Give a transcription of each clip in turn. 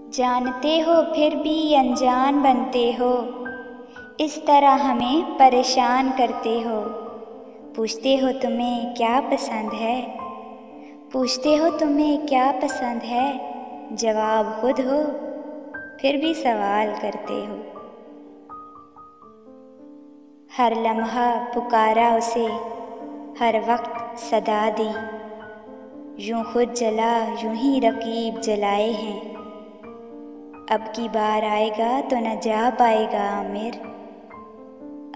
जानते हो फिर भी अनजान बनते हो, इस तरह हमें परेशान करते हो। पूछते हो तुम्हें क्या पसंद है, पूछते हो तुम्हें क्या पसंद है, जवाब खुद हो फिर भी सवाल करते हो। हर लम्हा पुकारा उसे, हर वक्त सदा दी, यूं खुद जला यूं ही रकीब जलाए हैं। अब की बार आएगा तो न जा पाएगा आमिर,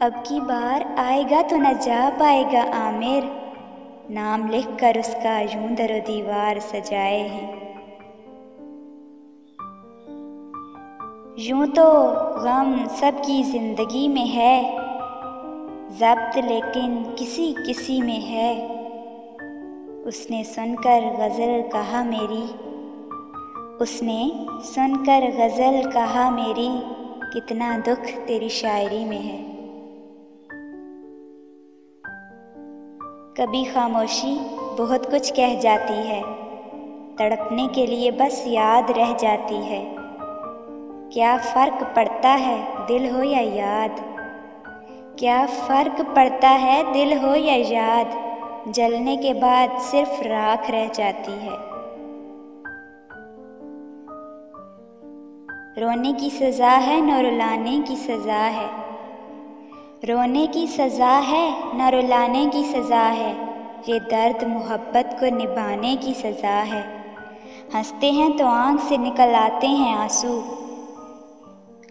अब की बार आएगा तो न जा पाएगा आमिर। नाम लिख कर उसका यूं दरो दीवार सजाए हैं। यूं तो गम सबकी जिंदगी में है, ज़ब्त लेकिन किसी किसी में है। उसने सुनकर गज़ल कहा मेरी, उसने सुनकर गज़ल कहा मेरी, कितना दुख तेरी शायरी में है। कभी खामोशी बहुत कुछ कह जाती है, तड़पने के लिए बस याद रह जाती है। क्या फ़र्क पड़ता है दिल हो या याद, क्या फ़र्क पड़ता है दिल हो या याद, जलने के बाद सिर्फ राख रह जाती है। रोने की सज़ा है न रुलाने की सज़ा है, रोने की सज़ा है न रुलाने की सज़ा है। ये दर्द मोहब्बत को निभाने की सज़ा है। हंसते हैं तो आँख से निकल आते हैं आंसू,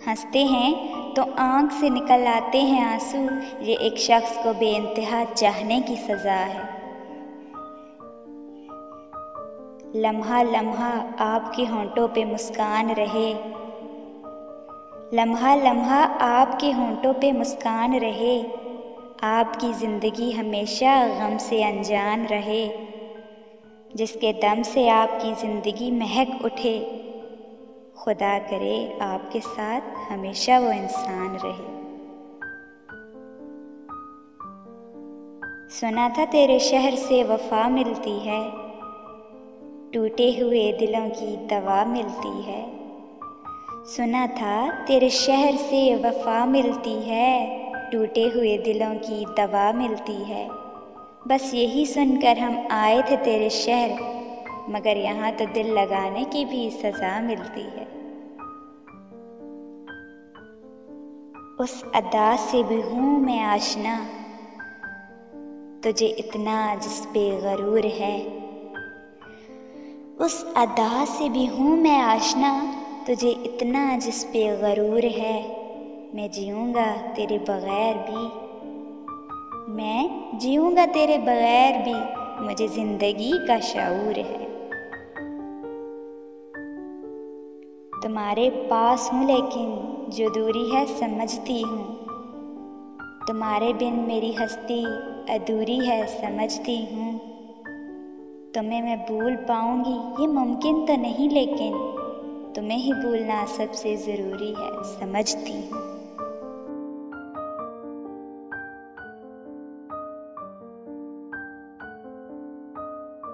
हंसते हैं तो आँख से निकल आते हैं आंसू। ये एक शख्स को बेइंतहा चाहने की सज़ा है। लम्हा लम्हा आपके होंठों पे मुस्कान रहे, लम्हा लम्हा आपके होंठों पे मुस्कान रहे। आपकी ज़िंदगी हमेशा गम से अनजान रहे। जिसके दम से आपकी ज़िंदगी महक उठे, खुदा करे आपके साथ हमेशा वो इंसान रहे। सुना था तेरे शहर से वफ़ा मिलती है, टूटे हुए दिलों की दवा मिलती है। सुना था तेरे शहर से वफ़ा मिलती है, टूटे हुए दिलों की दवा मिलती है। बस यही सुनकर हम आए थे तेरे शहर, मगर यहाँ तो दिल लगाने की भी सज़ा मिलती है। उस अदा से भी हूँ मैं आशना, तुझे इतना जिस पे गरूर है। उस अदा से भी हूँ मैं आशना, तुझे इतना जिस पे गरूर है। मैं जीऊँगा तेरे बग़ैर भी, मैं जीऊँगा तेरे बग़ैर भी, मुझे ज़िंदगी का शऊर है। तुम्हारे पास हूँ लेकिन जो दूरी है समझती हूँ, तुम्हारे बिन मेरी हस्ती अधूरी है समझती हूँ। तुम्हें मैं भूल पाऊँगी ये मुमकिन तो नहीं, लेकिन तुम्हें ही भूलना सबसे ज़रूरी है समझती हूँ।